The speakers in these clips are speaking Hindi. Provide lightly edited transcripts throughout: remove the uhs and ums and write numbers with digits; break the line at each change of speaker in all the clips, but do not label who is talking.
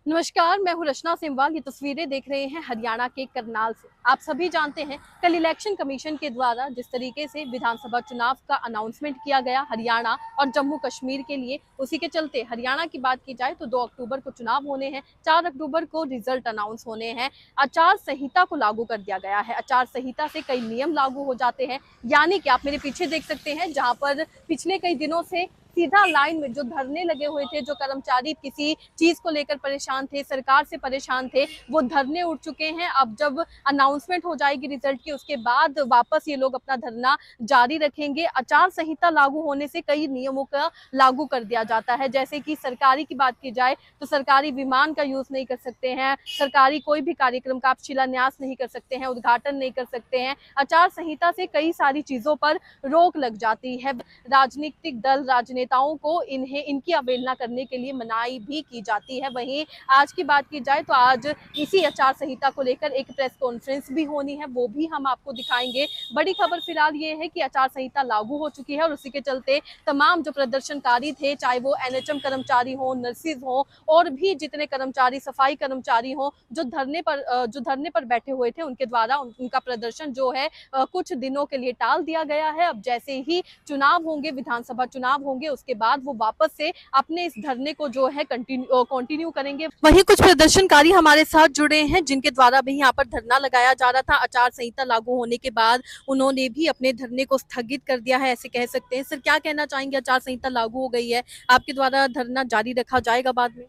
नमस्कार, मैं हूं रचना सिमवाल। ये तस्वीरें देख रहे हैं हरियाणा के करनाल से। आप सभी जानते हैं कल इलेक्शन कमीशन के द्वारा जिस तरीके से विधानसभा चुनाव का अनाउंसमेंट किया गया हरियाणा और जम्मू कश्मीर के लिए, उसी के चलते हरियाणा की बात की जाए तो 2 अक्टूबर को चुनाव होने हैं, 4 अक्टूबर को रिजल्ट अनाउंस होने हैं। आचार संहिता को लागू कर दिया गया है। आचार संहिता से कई नियम लागू हो जाते हैं, यानी कि आप मेरे पीछे देख सकते हैं जहां पर पिछले कई दिनों से सीधा लाइन में जो धरने लगे हुए थे, जो कर्मचारी किसी चीज को लेकर परेशान थे, सरकार से परेशान थे, वो धरने उठ चुके हैं। अब जब अनाउंसमेंट हो जाएगी रिजल्ट की, उसके बाद वापस ये लोग अपना धरना जारी रखेंगे। आचार संहिता लागू होने से कई नियमों का लागू कर दिया जाता है, जैसे कि सरकारी की बात की जाए तो सरकारी विमान का यूज नहीं कर सकते हैं, सरकारी कोई भी कार्यक्रम का आप शिलान्यास नहीं कर सकते हैं, उद्घाटन नहीं कर सकते हैं। आचार संहिता से कई सारी चीजों पर रोक लग जाती है। राजनीतिक दल, राजनेताओं को इनकी अवहेलना करने के लिए मनाही भी की जाती है। वहीं आज की बात की जाए तो आज इसी आचार संहिता को लेकर एक प्रेस कॉन्फ्रेंस भी होनी है, वो भी हम आपको दिखाएंगे। बड़ी खबर फिलहाल ये है कि आचार संहिता लागू हो चुकी है और उसी के चलते तमाम जो प्रदर्शनकारी थे, चाहे वो एनएचएम कर्मचारी हो, नर्सिस हो और भी जितने कर्मचारी, सफाई कर्मचारी हो, जो धरने पर बैठे हुए थे, उनके द्वारा उनका प्रदर्शन जो है कुछ दिनों के लिए टाल दिया गया है। अब जैसे ही चुनाव होंगे, विधानसभा चुनाव होंगे, उसके बाद वो वापस से अपने इस धरने को जो है कंटिन्यू करेंगे। वहीं कुछ प्रदर्शनकारी हमारे साथ जुड़े हैं जिनके द्वारा भी यहाँ पर धरना लगाया जा रहा था। आचार संहिता लागू होने के बाद उन्होंने भी अपने धरने को स्थगित कर दिया है, ऐसे कह सकते हैं। सर, क्या कहना चाहेंगे? आचार संहिता लागू हो गई है, आपके द्वारा धरना जारी रखा जाएगा बाद में?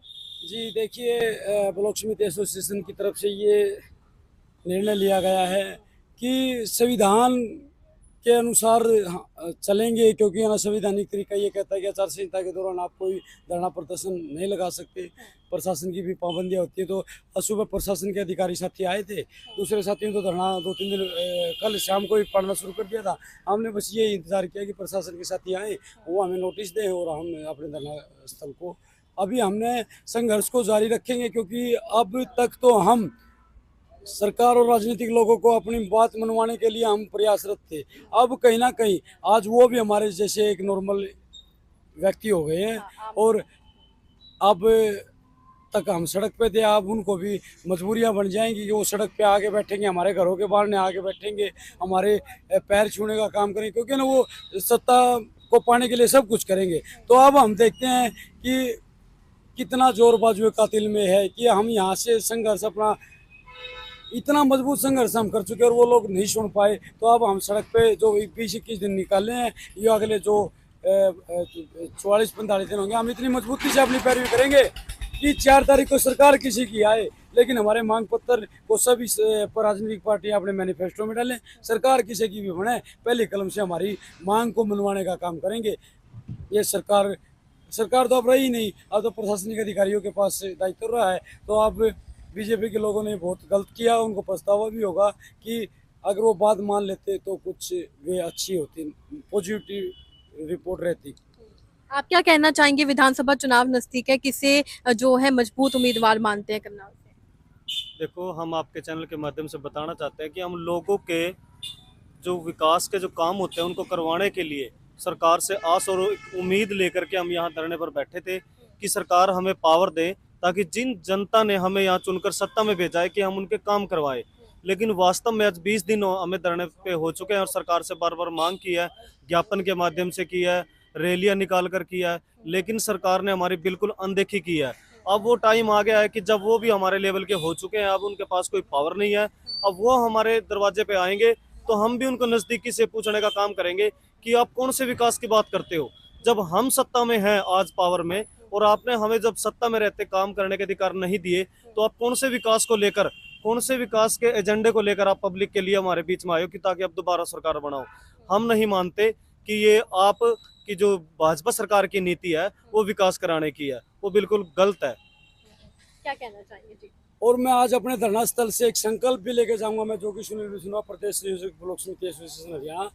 जी देखिए, ब्लॉक समिति एसोसिएशन की तरफ से ये निर्णय लिया गया है कि संविधान के अनुसार चलेंगे, क्योंकि है ना संवैधानिक तरीका ये कहता है कि आचार संहिता के दौरान आप कोई धरना प्रदर्शन नहीं लगा सकते। प्रशासन की भी पाबंदियां होती है। तो सुबह प्रशासन के अधिकारी साथी आए थे, दूसरे साथियों तो धरना 2-3 दिन कल शाम को ही पढ़ना शुरू कर दिया था। हमने बस ये इंतजार किया कि प्रशासन के साथी आए, वो हमें नोटिस दें और हम अपने धरना स्थल को अभी हमने संघर्ष को जारी रखेंगे, क्योंकि अब तक तो हम सरकार और राजनीतिक लोगों को अपनी बात मनवाने के लिए हम प्रयासरत थे। अब कहीं ना कहीं आज वो भी हमारे जैसे एक नॉर्मल व्यक्ति हो गए हैं और अब तक हम सड़क पे थे, अब उनको भी मजबूरियां बन जाएंगी कि वो सड़क पे आके बैठेंगे, हमारे घरों के बाहर आके बैठेंगे, हमारे पैर छूने का काम करेंगे, क्योंकि ना वो सत्ता को पाने के लिए सब कुछ करेंगे। तो अब हम देखते हैं कि कितना जोर बाजुए कातिल में है कि हम यहाँ से संघर्ष अपना इतना मजबूत संघर्ष हम कर चुके और वो लोग नहीं सुन पाए। तो अब हम सड़क पे जो 20-21 दिन निकाले हैं, ये अगले जो 44-45 दिन होंगे, हम इतनी मजबूती से अपनी पैरवी करेंगे कि 4 तारीख को सरकार किसी की आए, लेकिन हमारे मांग पत्र को सभी राजनीतिक पार्टियां अपने मैनिफेस्टो में डालें। सरकार किसी की भी बने, पहली कलम से हमारी मांग को मनवाने का काम करेंगे। ये सरकार तो अब रही नहीं, अब तो प्रशासनिक अधिकारियों के पास दायित्व रहा है। तो अब बीजेपी के लोगों ने बहुत गलत किया, उनको पछतावा भी होगा कि अगर वो बात मान लेते तो कुछ वे अच्छी होती, पॉजिटिव रिपोर्ट रहती।
आप क्या कहना चाहेंगे? विधानसभा चुनाव नजदीक है, किसे जो है मजबूत उम्मीदवार मानते हैं करनाल से?
देखो, हम आपके चैनल के माध्यम से बताना चाहते हैं कि हम लोगों के जो विकास के जो काम होते हैं उनको करवाने के लिए सरकार से आस और उम्मीद लेकर के हम यहाँ धरने पर बैठे थे कि सरकार हमें पावर दे, ताकि जिन जनता ने हमें यहाँ चुनकर सत्ता में भेजा है कि हम उनके काम करवाए। लेकिन वास्तव में आज 20 दिन हमें धरने पे हो चुके हैं और सरकार से बार बार मांग की है, ज्ञापन के माध्यम से की है, रैलियां निकाल कर किया है, लेकिन सरकार ने हमारी बिल्कुल अनदेखी की है। अब वो टाइम आ गया है कि जब वो भी हमारे लेवल के हो चुके हैं, अब उनके पास कोई पावर नहीं है। अब वो हमारे दरवाजे पे आएंगे तो हम भी उनको नजदीकी से पूछने का काम करेंगे कि आप कौन से विकास की बात करते हो, जब हम सत्ता में हैं आज पावर में, और आपने हमें जब सत्ता में रहते काम करने के अधिकार नहीं दिए, तो आप कौन से विकास को लेकर, कौन से विकास के एजेंडे को लेकर आप पब्लिक के लिए हमारे बीच में आए हो कि ताकि अब दोबारा सरकार बनाओ। हम नहीं मानते कि ये आप की जो भाजपा सरकार की नीति है वो विकास कराने की है, वो बिल्कुल गलत है।
क्या कहना चाहेंगे जी?
और मैं आज अपने धरना स्थल से एक संकल्प भी लेके जाऊंगा, मैं जो कि सुनील बिश्नोई, प्रदेश ब्लॉक समिति एसोसिएशन हरियाणा।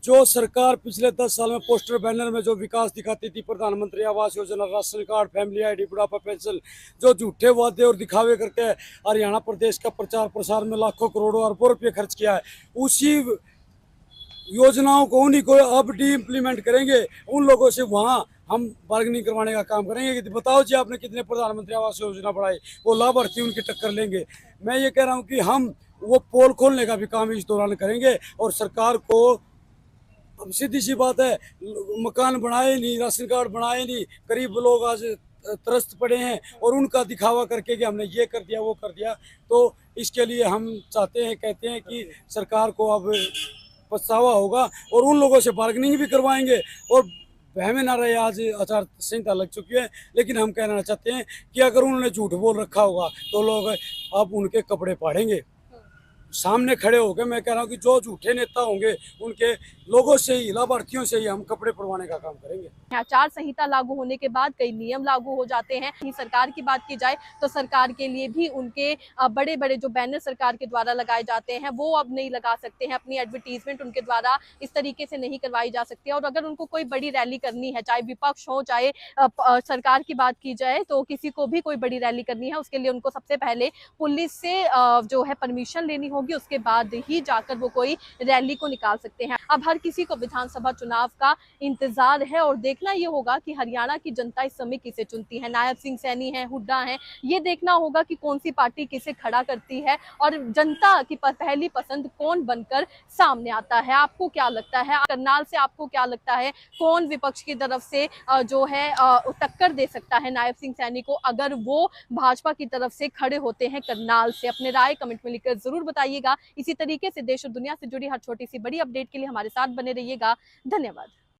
जो सरकार पिछले 10 साल में पोस्टर बैनर में जो विकास दिखाती थी, प्रधानमंत्री Awas Yojana, ration card, family ID, बुढ़ापा पेंशन, जो झूठे वादे और दिखावे करके हरियाणा प्रदेश का प्रचार प्रसार में लाखों करोड़ों अरबों रुपये खर्च किया है, उसी योजनाओं को उन्हीं को अब डी इम्प्लीमेंट करेंगे। उन लोगों से वहाँ हम बार्गेनिंग करवाने का काम करेंगे कि बताओ जी आपने कितने प्रधानमंत्री आवास योजना बढ़ाई, वो लाभार्थी उनकी टक्कर लेंगे। मैं ये कह रहा हूँ कि हम वो पोल खोलने का भी काम इस दौरान करेंगे। और सरकार को अब सीधी सी बात है, मकान बनाए नहीं, राशन कार्ड बनाए नहीं, गरीब लोग आज त्रस्त पड़े हैं और उनका दिखावा करके कि हमने ये कर दिया वो कर दिया। तो इसके लिए हम चाहते हैं, कहते हैं कि सरकार को अब पछतावा होगा और उन लोगों से बार्गेनिंग भी करवाएंगे। और बहमें ना रहे, आज आचार संहिता लग चुकी है, लेकिन हम कहना चाहते हैं कि अगर उन्होंने झूठ बोल रखा होगा तो लोग अब उनके कपड़े फाड़ेंगे। सामने खड़े होकर मैं कह रहा हूँ कि जो झूठे नेता होंगे उनके लोगों से ही, लाभार्थियों से ही हम कपड़े पड़वाने का काम करेंगे।
आचार संहिता लागू होने के बाद कई नियम लागू हो जाते हैं। सरकार की बात की जाए तो सरकार के लिए भी उनके बड़े बड़े जो बैनर सरकार के द्वारा लगाए जाते हैं वो अब नहीं लगा सकते हैं। अपनी एडवर्टीजमेंट उनके द्वारा इस तरीके से नहीं करवाई जा सकती। और अगर उनको कोई बड़ी रैली करनी है, चाहे विपक्ष हो चाहे सरकार की बात की जाए, तो किसी को भी कोई बड़ी रैली करनी है उसके लिए उनको सबसे पहले पुलिस से जो है परमिशन लेनी होगी, उसके बाद ही जाकर वो कोई रैली को निकाल सकते हैं। अब हर किसी को विधानसभा चुनाव का इंतजार है और देखना ये होगा कि हरियाणा की जनता इस समय किसे चुनती है। नायब सिंह सैनी है, हुड्डा है, ये देखना होगा कि कौन सी पार्टी किसे खड़ा करती है और जनता की पहली पसंद कौन बनकर सामने आता है। आपको क्या लगता है, करनाल से आपको क्या लगता है, कौन विपक्ष की तरफ से जो है टक्कर दे सकता है नायब सिंह सैनी को अगर वो भाजपा की तरफ से खड़े होते हैं करनाल से? अपने राय कमेंट में लिखकर जरूर बताइएगा। इसी तरीके से देश और दुनिया से जुड़ी हर छोटी सी बड़ी अपडेट के लिए हमारे साथ बने रहिएगा। धन्यवाद।